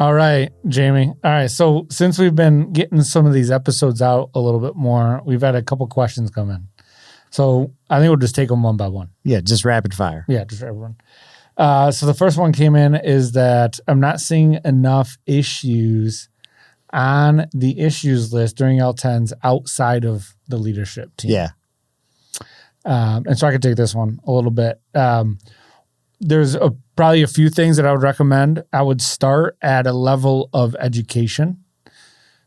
All right, Jamie. All right. So since we've been getting some of these episodes out a little bit more, we've had a couple questions come in. So I think we'll just take them one by one. Yeah, just rapid fire. Yeah, just everyone. So the first one came in is that I'm not seeing enough issues on the issues list during L10s outside of the leadership team. Yeah. And so I could take this one a little bit. There's probably a few things that I would recommend. I would start at a level of education.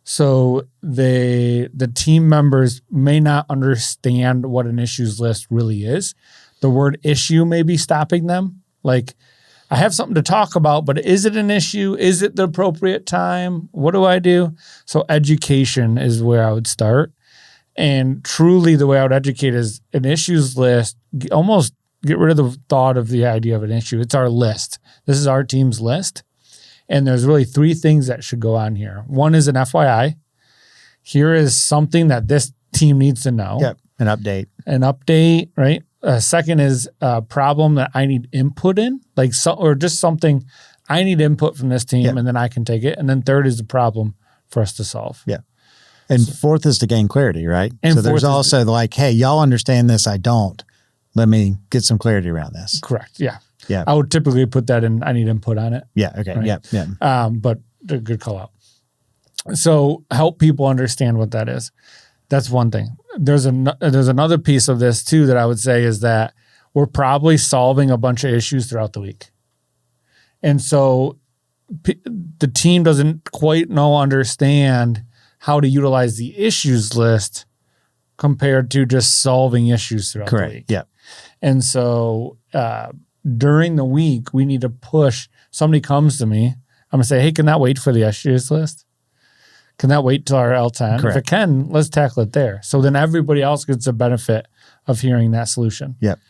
So the team members may not understand what an issues list really is. The word issue may be stopping them. Like, I have something to talk about, but is it an issue? Is it the appropriate time? What do I do? So education is where I would start. And truly the way I would educate is an issues list, almost get rid of the thought of the idea of an issue. It's our list. This is our team's list. And there's really three things that should go on here. One is an FYI. Here is something that this team needs to know. Yep. An update, right? Second is a problem that I need input in, or just something I need input from this team, and then I can take it. And then third is the problem for us to solve. Yeah. And fourth is to gain clarity, right? And so there's also like, hey, y'all understand this, I don't. Let me get some clarity around this. Correct. Yeah. Yeah. I would typically put that in, I need input on it. Yeah. Okay. Right? Yeah. But a good call out. So help people understand what that is. That's one thing. There's another piece of this too that I would say is that we're probably solving a bunch of issues throughout the week. And so the team doesn't quite understand how to utilize the issues list compared to just solving issues throughout the week. Yeah. And so during the week, we need to push. Somebody comes to me, I'm going to say, hey, can that wait for the issues list? Can that wait till our L10? Correct. If it can, let's tackle it there. So then everybody else gets the benefit of hearing that solution. Yep.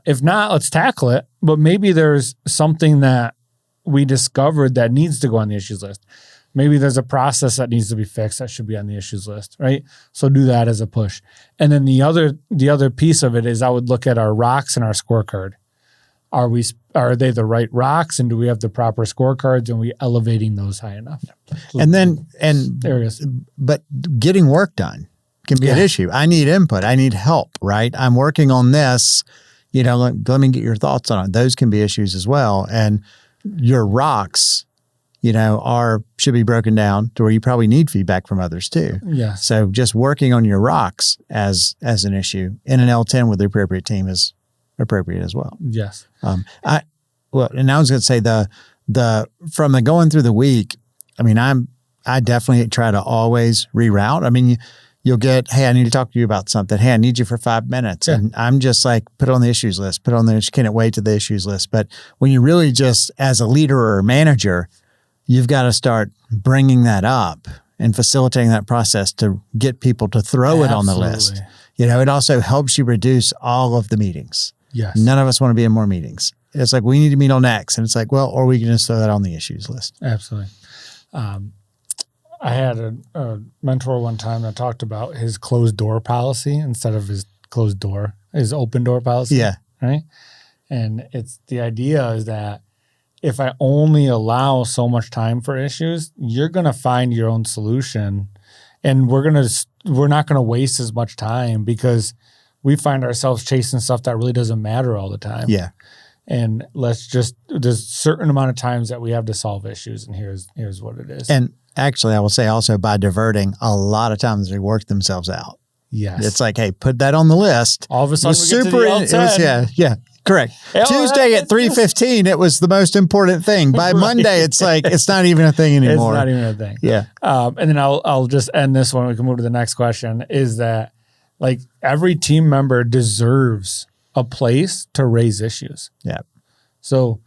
If not, let's tackle it. But maybe there's something that we discovered that needs to go on the issues list. Maybe there's a process that needs to be fixed that should be on the issues list, right? So do that as a push. And then the other piece of it is I would look at our rocks and our scorecard. Are they the right rocks, and do we have the proper scorecards, and are we elevating those high enough? And there it is. But getting work done can be an issue. I need input. I need help, right? I'm working on this. Let me get your thoughts on it. Those can be issues as well. And your rocks, should be broken down to where you probably need feedback from others too. Yeah. So just working on your rocks as an issue in an L10 with the appropriate team is appropriate as well. Yes. And I was going to say from the going through the week, I definitely try to always reroute. You'll get, hey, I need to talk to you about something. Hey, I need you for 5 minutes. Yeah. And I'm just like, put it on the issues list, can it wait to the issues list? But when you really just, as a leader or a manager, you've got to start bringing that up and facilitating that process to get people to throw it on the list. It also helps you reduce all of the meetings. Yes. None of us want to be in more meetings. It's like, we need to meet on X. And it's like, well, or we can just throw that on the issues list. Absolutely. I had a mentor one time that talked about his closed door policy instead of his open door policy. Yeah. Right. And it's the idea is that if I only allow so much time for issues, you're going to find your own solution, and we're not going to waste as much time because we find ourselves chasing stuff that really doesn't matter all the time. Yeah. And there's a certain amount of times that we have to solve issues, and here's what it is. And actually, I will say also by diverting, a lot of times they work themselves out. Yes. It's like, hey, put that on the list. All of a sudden we get to the L10. Yeah, correct. Tuesday at 3:15, it was the most important thing. By Monday, it's like, it's not even a thing anymore. It's not even a thing. Yeah. And then I'll just end this one. We can move to the next question, is that like every team member deserves a place to raise issues. Yeah. So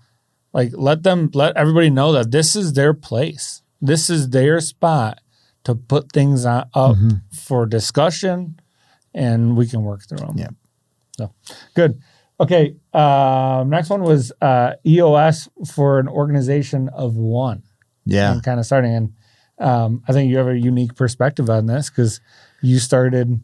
like let everybody know that this is their place. This is their spot to put things up for discussion, and we can work through them. Yeah. So good. Okay. Next one was EOS for an organization of one. Yeah. And kind of starting. And I think you have a unique perspective on this because you started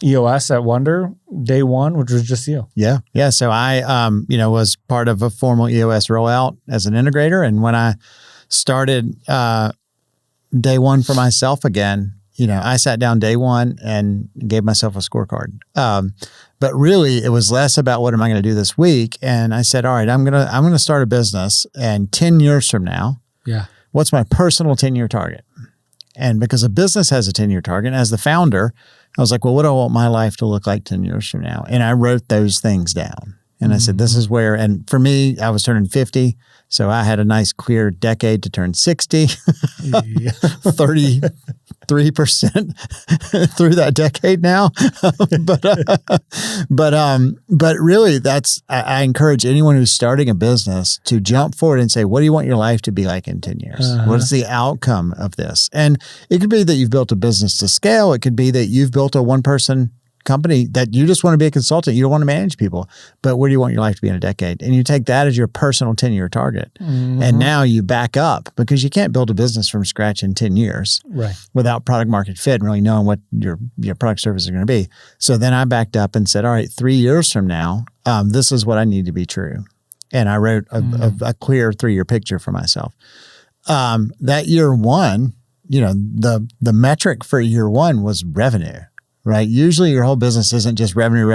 EOS at Wonder day one, which was just you. Yeah. Yeah. So I, was part of a formal EOS rollout as an integrator. And when I started day one for myself again, I sat down day one and gave myself a scorecard. But really, it was less about what am I going to do this week. And I said, all right, I'm gonna start a business, and 10 years from now, what's my personal 10-year target? And because a business has a 10-year target, as the founder, I was like, well, what do I want my life to look like 10 years from now? And I wrote those things down. And I said, this is where, and for me, I was turning 50. So I had a nice clear decade to turn 60, 33% through that decade now. But really I encourage anyone who's starting a business to jump forward and say, what do you want your life to be like in 10 years? What is the outcome of this? And it could be that you've built a business to scale. It could be that you've built a one-person company that you just want to be a consultant. You don't want to manage people, but where do you want your life to be in a decade? And you take that as your personal 10-year target. And now you back up, because you can't build a business from scratch in 10 years without product market fit and really knowing what your product service is going to be. So then I backed up and said, all right, 3 years from now, this is what I need to be true. And I wrote a clear 3-year picture for myself. That year one, the metric for year one was revenue. Right. Usually your whole business isn't just revenue,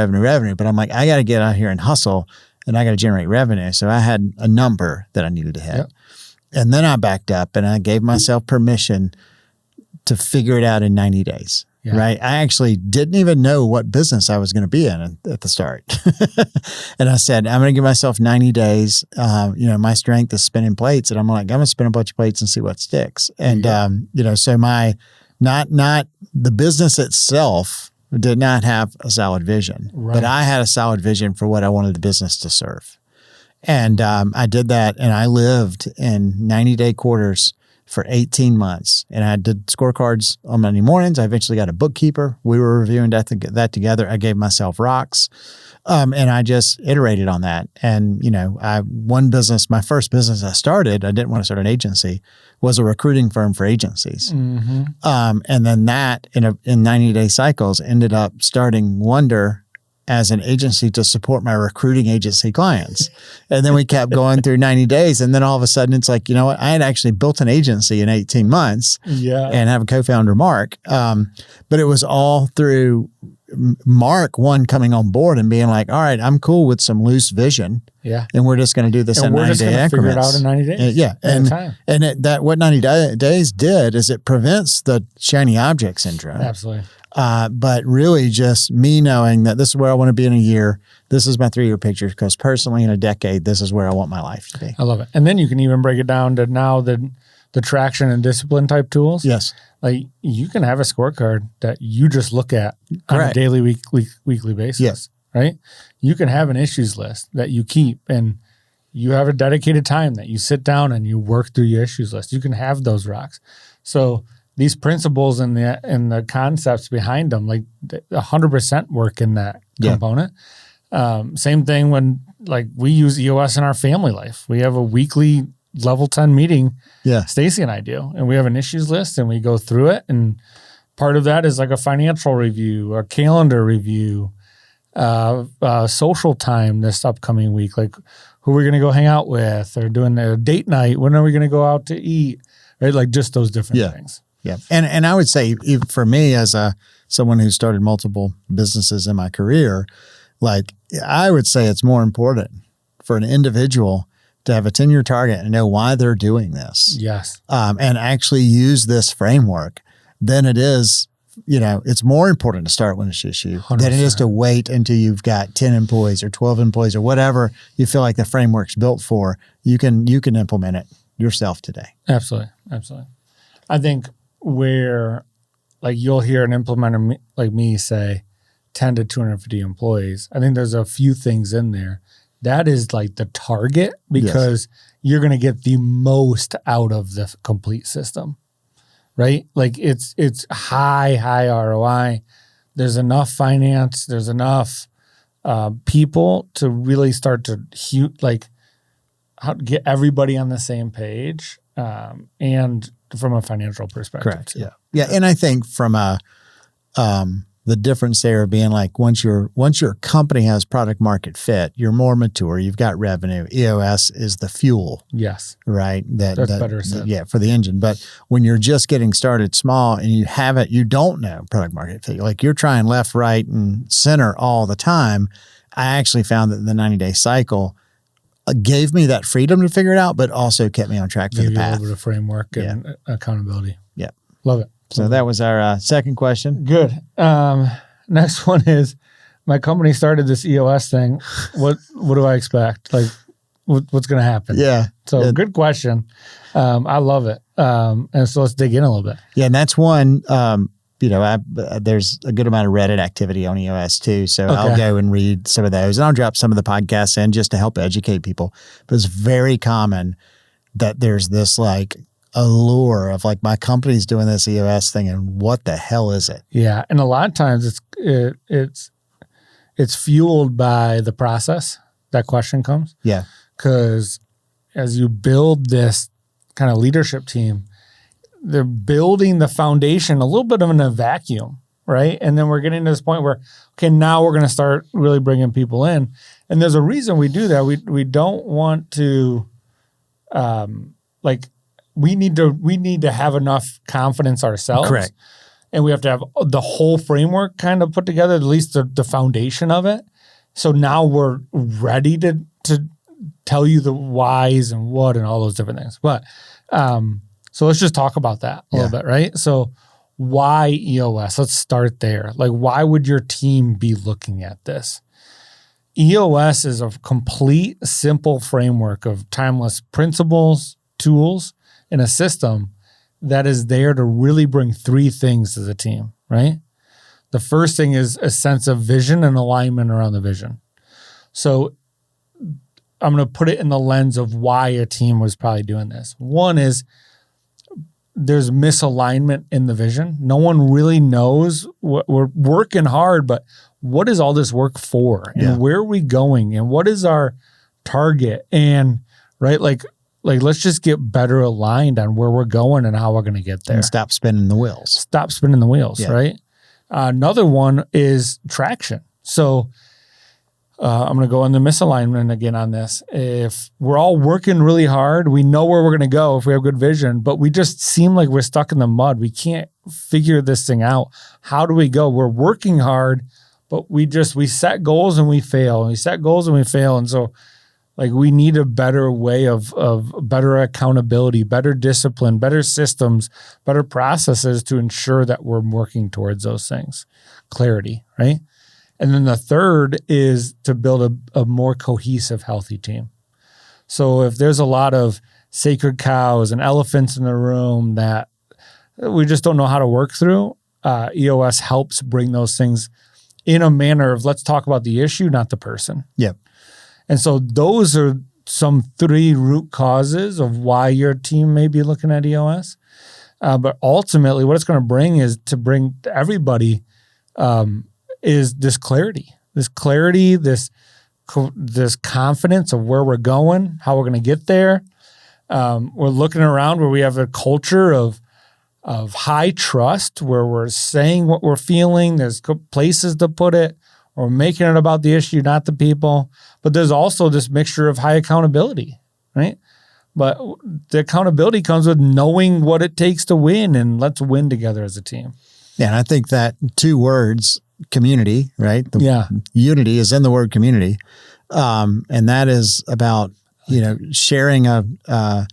but I'm like, I got to get out here and hustle, and I got to generate revenue. So I had a number that I needed to hit. And then I backed up and I gave myself permission to figure it out in 90 days. Right. I actually didn't even know what business I was going to be in at the start. And I said, I'm going to give myself 90 days. My strength is spinning plates. And I'm like, I'm going to spin a bunch of plates and see what sticks. And, so not the business itself did not have a solid vision, but I had a solid vision for what I wanted the business to serve. And I did that, and I lived in 90-day quarters for 18 months. And I did scorecards on Monday mornings. I eventually got a bookkeeper. We were reviewing that together. I gave myself rocks. And I just iterated on that. And, my first business I started, I didn't want to start an agency, was a recruiting firm for agencies. And then that in 90-day cycles ended up starting Wonder as an agency to support my recruiting agency clients. And then we kept going through 90 days. And then all of a sudden it's like, you know what? I had actually built an agency in 18 months and have a co-founder, Mark. But it was all through Mark, coming on board and being like, all right, I'm cool with some loose vision. And we're just going to do this in 90-day increments. Figure it out in 90 days. What 90 days did is it prevents the shiny object syndrome. Absolutely. But really just me knowing that this is where I want to be in a year. This is my 3-year picture, because personally in a decade, this is where I want my life to be. I love it. And then you can even break it down to now the traction and discipline type tools. Yes. Like you can have a scorecard that you just look at on a daily, weekly basis. Yes. Right. You can have an issues list that you keep, and you have a dedicated time that you sit down and you work through your issues list. You can have those rocks. So these principles and the concepts behind them, like 100% work in that component. Same thing when we use EOS in our family life. We have a weekly level 10 meeting. Stacy and I do, and we have an issues list and we go through it. And part of that is like a financial review, a calendar review, social time this upcoming week, like who we're going to go hang out with, or doing a date night. When are we going to go out to eat? Right. Like just those different things. Yeah. And I would say for me as someone who started multiple businesses in my career, I would say it's more important for an individual to have a 10-year target and know why they're doing this. Yes. And actually use this framework than it is, it's more important to start when it's just you 100%. Than it is to wait until you've got 10 employees or 12 employees or whatever you feel like the framework's built for. You can implement it yourself today. Absolutely. Absolutely. I think where you'll hear an implementer like me say 10 to 250 employees, I think there's a few things in there. That is the target, because you're going to get the most out of the complete system, right? It's high ROI. There's enough finance. There's enough people to really start to how to get everybody on the same page, and from a financial perspective. Correct. Too. Yeah. And I think from a the difference there being like once your company has product market fit, you're more mature, you've got revenue. EOS is the fuel. Yes. Right. That's better said. Yeah, for the engine. But when you're just getting started small and you don't know product market fit, like you're trying left, right, and center all the time. I actually found that the 90-day cycle gave me that freedom to figure it out, but also kept me on track for the path. A little bit of framework and accountability. Yeah. Love it. So that was our second question. Good. Next one is, my company started this EOS thing. What do I expect? Like, what's going to happen? Yeah. So good question. I love it. And so let's dig in a little bit. Yeah. And that's one, there's a good amount of Reddit activity on EOS too. So I'll go and read some of those, and I'll drop some of the podcasts in just to help educate people. But it's very common that there's this like allure of like, my company's doing this EOS thing, and what the hell is it? Yeah. And a lot of times it's fueled by the process that question comes. Yeah. Because as you build this kind of leadership team, they're building the foundation a little bit in a vacuum, right? And then we're getting to this point where, okay, now we're going to start really bringing people in. And there's a reason we do that. We don't want to, we need to have enough confidence ourselves. Correct. And we have to have the whole framework kind of put together, at least the foundation of it. So now we're ready to tell you the whys and what and all those different things. But so let's just talk about that a little bit, right? So why EOS? Let's start there. Like, why would your team be looking at this? EOS is a complete, simple framework of timeless principles, tools, and a system that is there to really bring three things to the team, right? The first thing is a sense of vision and alignment around the vision. So I'm going to put it in the lens of why a team was probably doing this. One is there's misalignment in the vision. No one really knows what we're working hard, but what is all this work for? And where are we going? And what is our target? And right, like let's just get better aligned on where we're going and how we're going to get there. And stop spinning the wheels. Right? Another one is traction. So I'm going to go on the misalignment again on this. If we're all working really hard, we know where we're going to go if we have good vision, but we just seem like we're stuck in the mud. We can't figure this thing out. How do we go? We're working hard, but we set goals and we fail. And we set goals and we fail. And so like we need a better way of better accountability, better discipline, better systems, better processes to ensure that we're working towards those things. Clarity, right? And then the third is to build a more cohesive, healthy team. So if there's a lot of sacred cows and elephants in the room that we just don't know how to work through, EOS helps bring those things in a manner of, let's talk about the issue, not the person. Yep. And so those are some three root causes of why your team may be looking at EOS. But ultimately what it's going to bring is to bring everybody is this clarity, this confidence of where we're going, how we're going to get there. We're looking around where we have a culture of high trust, where we're saying what we're feeling. There's places to put it. We're making it about the issue, not the people. But there's also this mixture of high accountability, right? But the accountability comes with knowing what it takes to win, and let's win together as a team. Yeah, and I think that two words, community, right? Unity is in the word community. And that is about, sharing the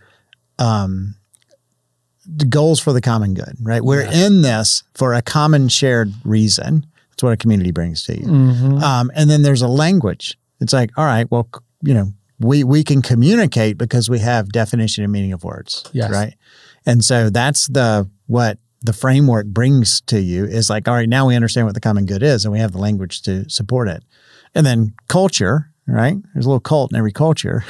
goals for the common good, right? We're in this for a common shared reason. That's what a community brings to you. Mm-hmm. And then there's a language. It's like, all right, well, we can communicate because we have definition and meaning of words, right? And so that's what the framework brings to you is like, all right, now we understand what the common good is and we have the language to support it. And then culture, right? There's a little cult in every culture.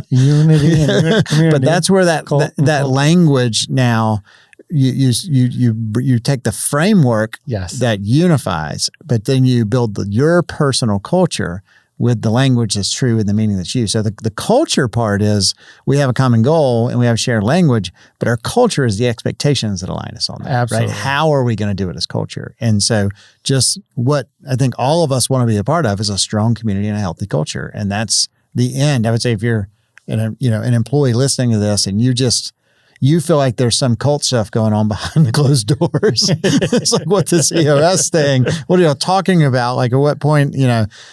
Unity and community. But that's where that language now, you take the framework that unifies, but then you build your personal culture with the language that's true and the meaning that's used. So the culture part is we have a common goal and we have a shared language, but our culture is the expectations that align us on that. Absolutely. Right? How are we going to do it as culture? And so just what I think all of us want to be a part of is a strong community and a healthy culture. And that's the end. I would say if you're an employee listening to this and you feel like there's some cult stuff going on behind the closed doors. It's like, what this EOS thing, what are you talking about? Like at what point,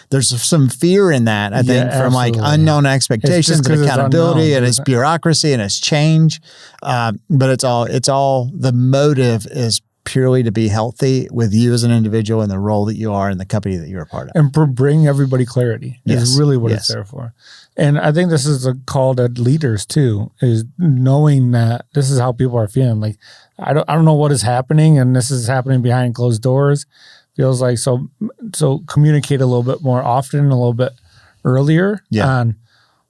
there's some fear in that, I think, from like unknown expectations and accountability and it's bureaucracy and it's change. But it's all the motive is purely to be healthy with you as an individual and the role that you are in the company that you're a part of. And bring everybody clarity is really what it's there for. And I think this is a call to leaders too, is knowing that this is how people are feeling. Like, I don't know what is happening and this is happening behind closed doors. Feels like so communicate a little bit more often, a little bit earlier on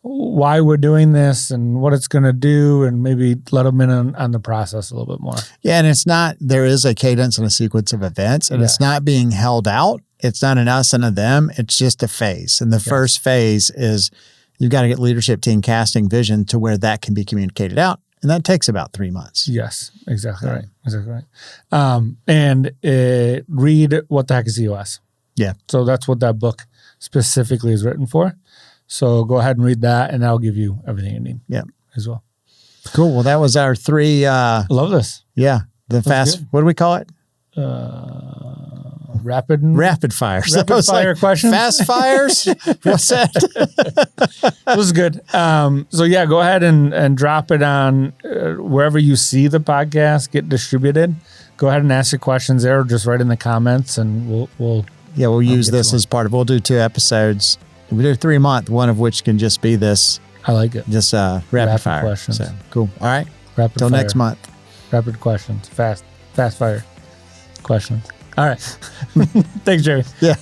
why we're doing this and what it's going to do, and maybe let them in on the process a little bit more. Yeah, and there is a cadence and a sequence of events, and it's not being held out. It's not an us and a them. It's just a phase. And the first phase is you've got to get leadership team casting vision to where that can be communicated out. And that takes about 3 months. Yes, exactly right. Exactly right. And read What the Heck is EOS? Yeah. So that's what that book specifically is written for. So go ahead and read that, and that'll give you everything you need as well. Cool. Well, that was our 3. Love this. Yeah. The fast, what do we call it? Rapid fires. Rapid fire questions. Fast fires. What's that? This is good. So go ahead and drop it on wherever you see the podcast get distributed. Go ahead and ask your questions there, or just write in the comments, and we'll use this as part of. We'll do 2 episodes. We do 3 a month, one of which can just be this. I like it. Just rapid fire questions. So, cool. All right. Till next month. Rapid questions. Fast fire questions. All right. Thanks, Jerry. Yeah.